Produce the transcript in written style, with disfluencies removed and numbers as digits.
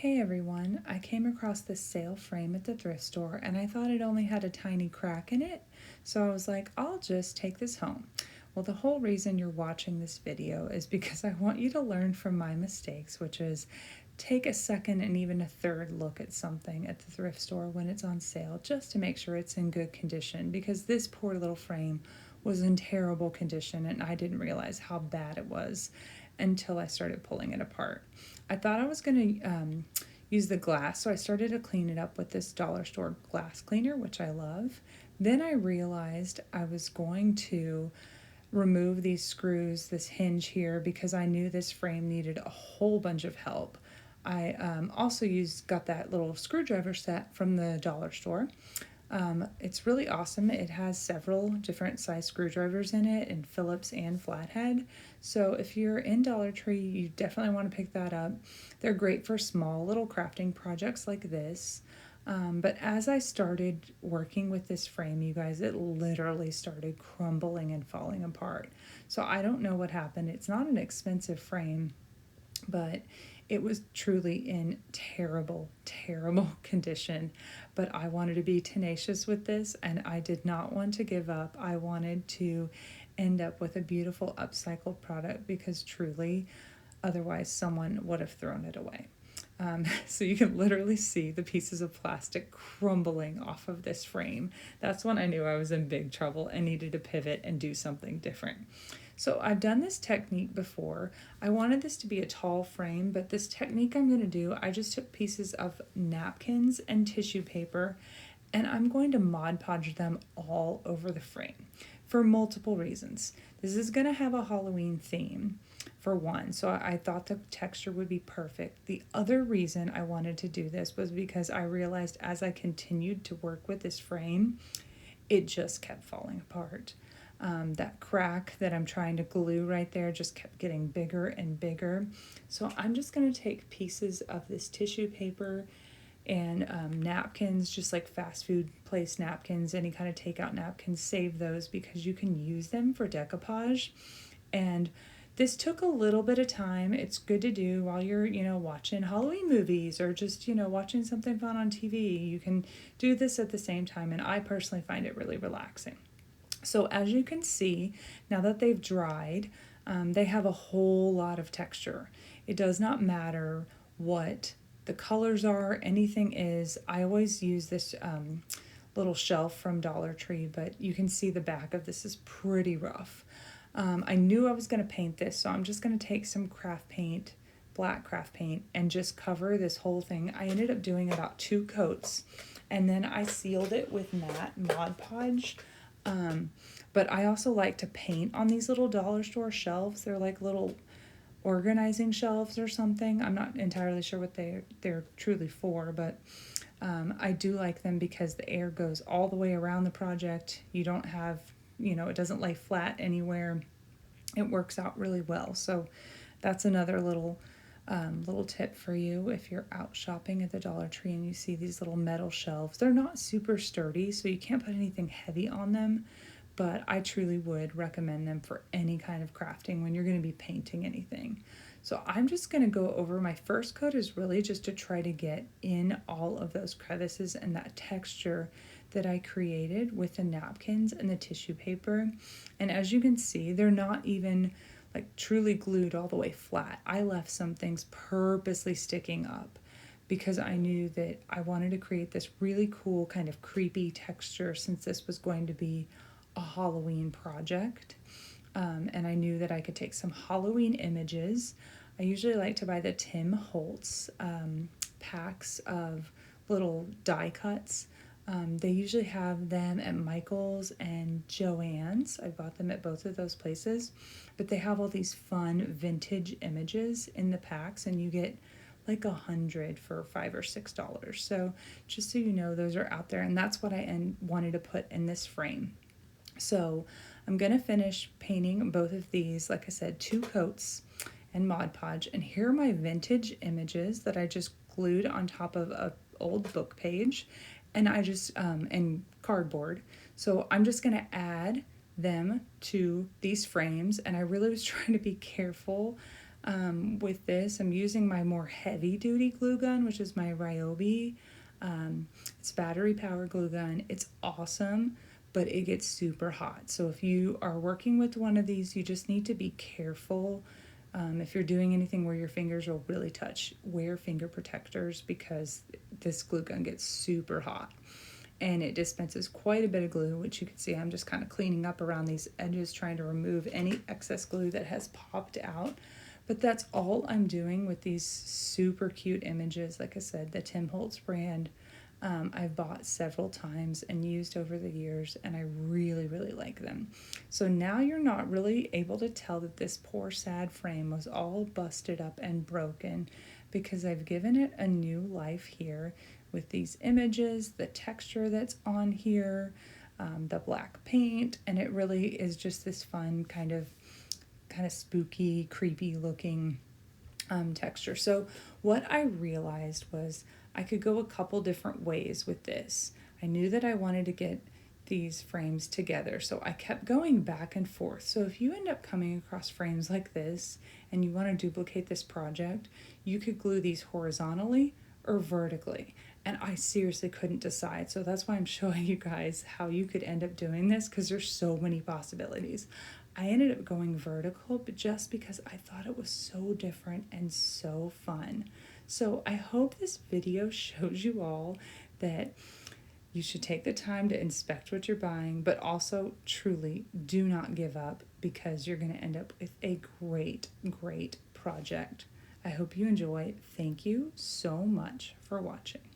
Hey everyone, I came across this sale frame at the thrift store and I thought it only had a tiny crack in it, so I was like, I'll just take this home. Well, the whole reason you're watching this video is because I want you to learn from my mistakes, which is take a second and even a third look at something at the thrift store when it's on sale just to make sure it's in good condition, because this poor little frame was in terrible condition and I didn't realize how bad it was until I started pulling it apart. I thought I was going to use the glass, so I started to clean it up with this dollar store glass cleaner, which I love. Then I realized I was going to remove these screws, this hinge here, because I knew this frame needed a whole bunch of help. I also got that little screwdriver set from the dollar store. It's really awesome. It has several different size screwdrivers in it, and Phillips and flathead. So if you're in Dollar Tree, you definitely want to pick that up. They're great for small little crafting projects like this. But as I started working with this frame, you guys, it literally started crumbling and falling apart. So I don't know what happened. It's not an expensive frame, but it was truly in terrible, terrible condition. But I wanted to be tenacious with this and I did not want to give up. I wanted to end up with a beautiful upcycled product because truly, otherwise, someone would have thrown it away. So you can literally see the pieces of plastic crumbling off of this frame. That's when I knew I was in big trouble and needed to pivot and do something different. So I've done this technique before. I wanted this to be a tall frame, but this technique I'm going to do, I just took pieces of napkins and tissue paper and I'm going to Mod Podge them all over the frame for multiple reasons. This is going to have a Halloween theme for one, so I thought the texture would be perfect. The other reason I wanted to do this was because I realized as I continued to work with this frame, it just kept falling apart. That crack that I'm trying to glue right there just kept getting bigger and bigger. So I'm just going to take pieces of this tissue paper and napkins, just like fast food place napkins, any kind of takeout napkins, save those because you can use them for decoupage. And this took a little bit of time. It's good to do while you're, watching Halloween movies or just, watching something fun on TV. You can do this at the same time, and I personally find it really relaxing. So as you can see, now that they've dried, they have a whole lot of texture. It does not matter what the colors are, anything is. I always use this little shelf from Dollar Tree, but you can see the back of this is pretty rough. I knew I was going to paint this, so I'm just going to take some craft paint, black craft paint, and just cover this whole thing. I ended up doing about 2 coats, and then I sealed it with matte Mod Podge. But I also like to paint on these little dollar store shelves. They're like little organizing shelves or something. I'm not entirely sure what they're truly for, but I do like them because the air goes all the way around the project. You don't have, it doesn't lay flat anywhere. It works out really well. So that's another little tip for you if you're out shopping at the Dollar Tree and you see these little metal shelves. They're not super sturdy, so you can't put anything heavy on them, but I truly would recommend them for any kind of crafting when you're going to be painting anything. So I'm just going to go over, my first coat is really just to try to get in all of those crevices and that texture that I created with the napkins and the tissue paper. And as you can see, they're not even like truly glued all the way flat. I left some things purposely sticking up because I knew that I wanted to create this really cool kind of creepy texture since this was going to be a Halloween project. And I knew that I could take some Halloween images. I usually like to buy the Tim Holtz packs of little die cuts. They usually have them at Michael's and Joann's. I bought them at both of those places. But they have all these fun vintage images in the packs, and you get like 100 for $5 or $6. So just so you know, those are out there, and that's what I wanted to put in this frame. So I'm going to finish painting both of these, like I said, 2 coats and Mod Podge. And here are my vintage images that I just glued on top of a old book page. And I just, and cardboard. So I'm just going to add them to these frames. And I really was trying to be careful With this, I'm using my more heavy duty glue gun, which is my Ryobi. It's battery powered glue gun. It's awesome, but it gets super hot. So if you are working with one of these, you just need to be careful. If you're doing anything where your fingers will really touch, wear finger protectors because this glue gun gets super hot. And it dispenses quite a bit of glue, which you can see I'm just kind of cleaning up around these edges, trying to remove any excess glue that has popped out. But that's all I'm doing with these super cute images. Like I said, the Tim Holtz brand, I've bought several times and used over the years, and I really, really like them. So now you're not really able to tell that this poor sad frame was all busted up and broken, because I've given it a new life here with these images, the texture that's on here, the black paint, and it really is just this fun kind of spooky, creepy looking texture. So what I realized was I could go a couple different ways with this. I knew that I wanted to get these frames together, so I kept going back and forth. So if you end up coming across frames like this and you want to duplicate this project, you could glue these horizontally or vertically. And I seriously couldn't decide. So that's why I'm showing you guys how you could end up doing this, because there's so many possibilities. I ended up going vertical, but just because I thought it was so different and so fun. So I hope this video shows you all that you should take the time to inspect what you're buying, but also truly do not give up, because you're going to end up with a great, great project. I hope you enjoy. Thank you so much for watching.